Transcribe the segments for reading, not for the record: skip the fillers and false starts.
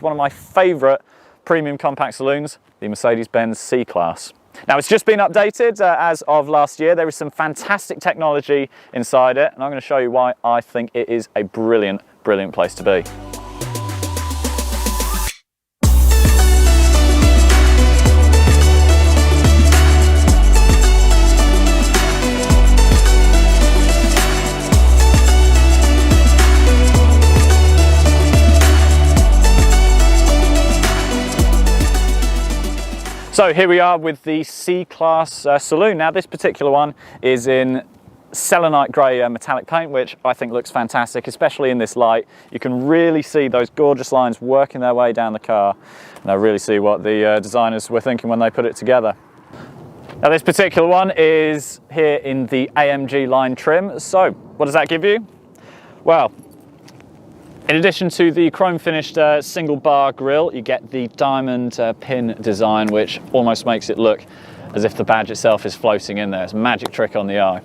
One of my favourite premium compact saloons, the Mercedes-Benz C-Class. Now it's just been updated as of last year. There is some fantastic technology inside it, and I'm going to show you why I think it is a brilliant, brilliant place to be. So here we are with the C-Class Saloon. Now this particular one is in selenite grey metallic paint, which I think looks fantastic, especially in this light. You can really see those gorgeous lines working their way down the car, and I really see what the designers were thinking when they put it together. Now this particular one is here in the AMG line trim. So what does that give you? Well, in addition to the chrome finished single bar grille, you get the diamond pin design, which almost makes it look as if the badge itself is floating in there. It's a magic trick on the eye.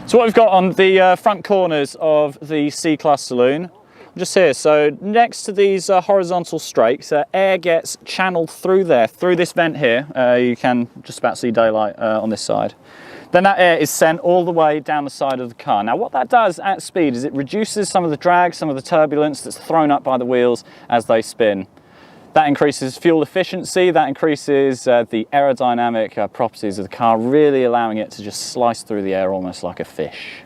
So what we've got on the front corners of the C-Class Saloon, just here, so next to these horizontal strakes, air gets channeled through there, through this vent here. You can just about see daylight on this side. Then that air is sent all the way down the side of the car. Now what that does at speed is it reduces some of the drag, some of the turbulence that's thrown up by the wheels as they spin. That increases fuel efficiency, that increases the aerodynamic properties of the car, really allowing it to just slice through the air almost like a fish.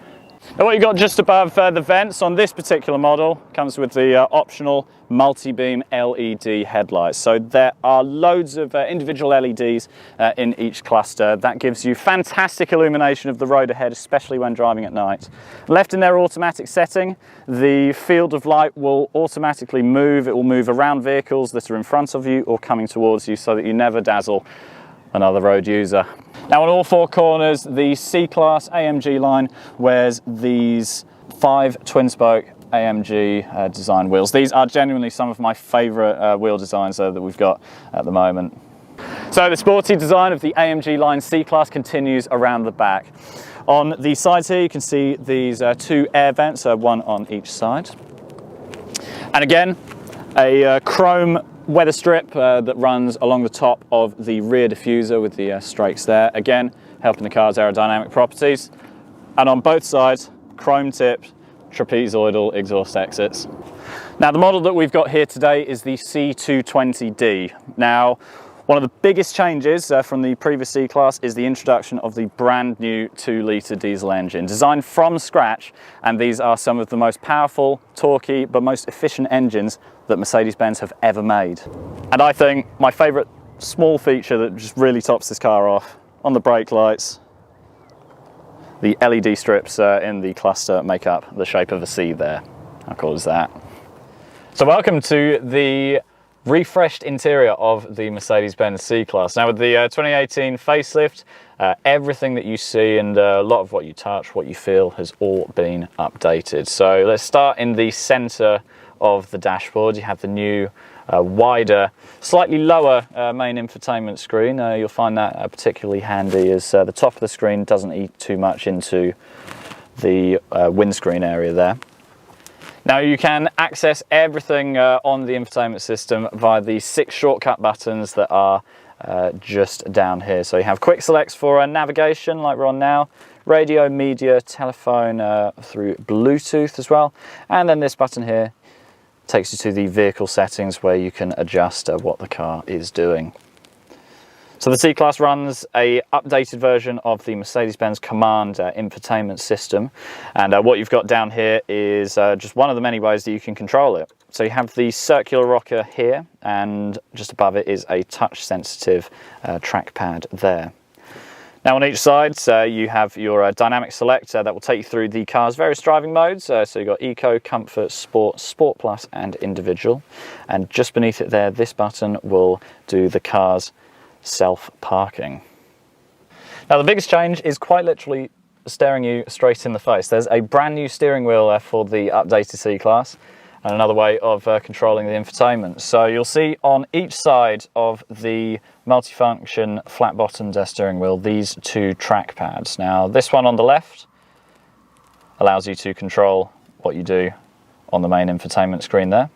Now what you've got just above the vents on this particular model comes with the optional multi-beam LED headlights. So there are loads of individual LEDs in each cluster. That gives you fantastic illumination of the road ahead, especially when driving at night. Left in their automatic setting, the field of light will automatically move. It will move around vehicles that are in front of you or coming towards you so that you never dazzle another road user. Now on all four corners, the C-Class AMG line wears these 5 twin-spoke AMG design wheels. These are genuinely some of my favourite wheel designs that we've got at the moment. So the sporty design of the AMG line C-Class continues around the back. On the sides here you can see these 2 air vents, one on each side. And again, a chrome weather strip that runs along the top of the rear diffuser with the strakes there, again helping the car's aerodynamic properties. And on both sides, chrome tipped trapezoidal exhaust exits. Now the model that we've got here today is the C220d. Now one of the biggest changes from the previous C-Class is the introduction of the brand new 2-litre diesel engine, designed from scratch, and these are some of the most powerful, torquey, but most efficient engines that Mercedes-Benz have ever made. And I think my favourite small feature that just really tops this car off, on the brake lights, the LED strips in the cluster make up the shape of a C there. How cool is that? So welcome to the refreshed interior of the Mercedes-Benz C-Class. Now with the 2018 facelift, everything that you see and a lot of what you touch, what you feel has all been updated. So let's start in the center of the dashboard. You have the new wider, slightly lower main infotainment screen. You'll find that particularly handy as the top of the screen doesn't eat too much into the windscreen area there. Now you can access everything on the infotainment system via the 6 shortcut buttons that are just down here. So you have quick selects for navigation like we're on now, radio, media, telephone through Bluetooth as well, and then this button here takes you to the vehicle settings where you can adjust what the car is doing. So the C-Class runs a updated version of the Mercedes-Benz Command infotainment system, and what you've got down here is just one of the many ways that you can control it. So you have the circular rocker here, and just above it is a touch-sensitive trackpad there. Now on each side you have your dynamic select that will take you through the car's various driving modes. So you've got Eco, Comfort, Sport, Sport Plus and Individual. And just beneath it there, this button will do the car's self-parking. Now the biggest change is quite literally staring you straight in the face. There's a brand new steering wheel for the updated C-Class, and another way of controlling the infotainment. So you'll see on each side of the multifunction flat-bottomed steering wheel these 2 trackpads. Now this one on the left allows you to control what you do on the main infotainment screen there.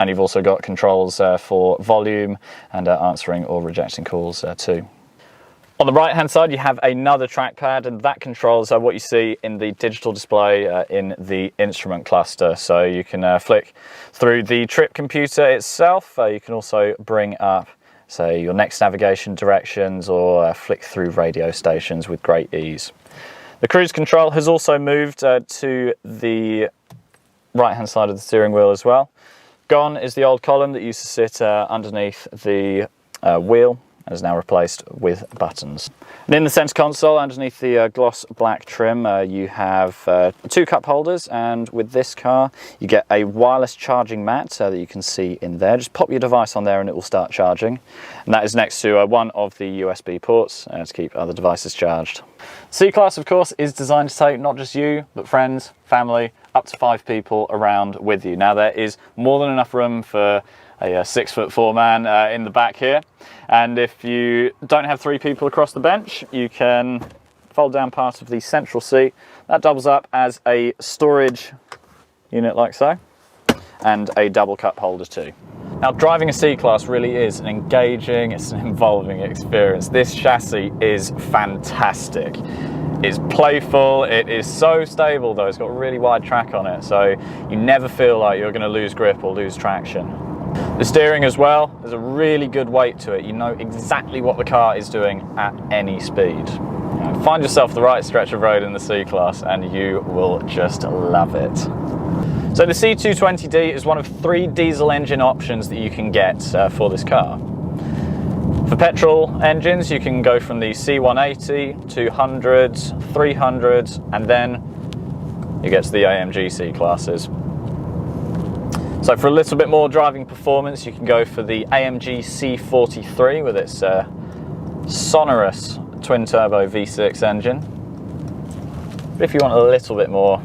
And you've also got controls for volume and answering or rejecting calls too. On the right hand side you have another trackpad, and that controls what you see in the digital display in the instrument cluster. So you can flick through the trip computer itself. You can also bring up, say, your next navigation directions, or flick through radio stations with great ease. The cruise control has also moved to the right hand side of the steering wheel as well. Gone is the old column that used to sit underneath the wheel, and is now replaced with buttons. And in the centre console, underneath the gloss black trim, you have 2 cup holders, and with this car you get a wireless charging mat that you can see in there. Just pop your device on there and it will start charging, and that is next to one of the USB ports to keep other devices charged. C-Class, of course, is designed to take not just you, but friends, family, up to 5 people around with you. Now there is more than enough room for a 6'4" man in the back here, and if you don't have 3 people across the bench, you can fold down part of the central seat. That doubles up as a storage unit like so, and a double cup holder too. Now, driving a C-Class really is an engaging, it's an involving experience. This chassis is fantastic. It's playful, it is so stable though, it's got a really wide track on it, so you never feel like you're going to lose grip or lose traction. The steering as well, there's a really good weight to it. You know exactly what the car is doing at any speed. Find yourself the right stretch of road in the C-Class and you will just love it. So the C220d is one of 3 diesel engine options that you can get for this car. For petrol engines, you can go from the C180, 200, 300, and then you get to the AMG C-Classes. So for a little bit more driving performance, you can go for the AMG C43 with its sonorous twin-turbo V6 engine. But if you want a little bit more,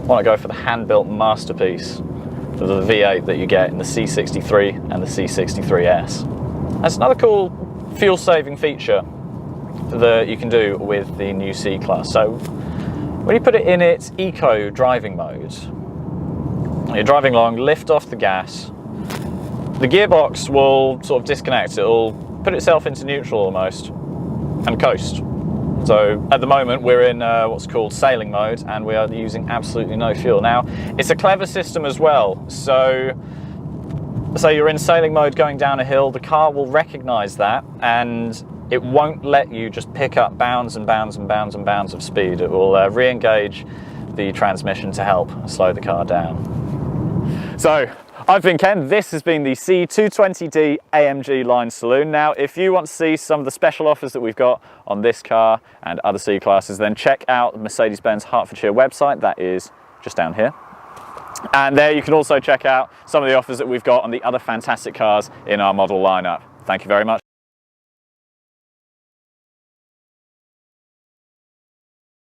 want to go for the hand-built masterpiece of the V8 that you get in the C63 and the C63S. That's another cool fuel-saving feature that you can do with the new C-Class. So when you put it in its eco driving mode, you're driving along, lift off the gas, the gearbox will sort of disconnect, it'll put itself into neutral almost, and coast. So at the moment we're in what's called sailing mode, and we are using absolutely no fuel. Now, it's a clever system as well, so you're in sailing mode going down a hill, the car will recognise that, and it won't let you just pick up bounds and bounds and bounds and bounds of speed. It will re-engage the transmission to help slow the car down. So, I've been Ken, this has been the C220d AMG line saloon. Now, if you want to see some of the special offers that we've got on this car and other C-Classes, then check out the Mercedes-Benz Hertfordshire website, that is just down here. And there you can also check out some of the offers that we've got on the other fantastic cars in our model lineup. Thank you very much.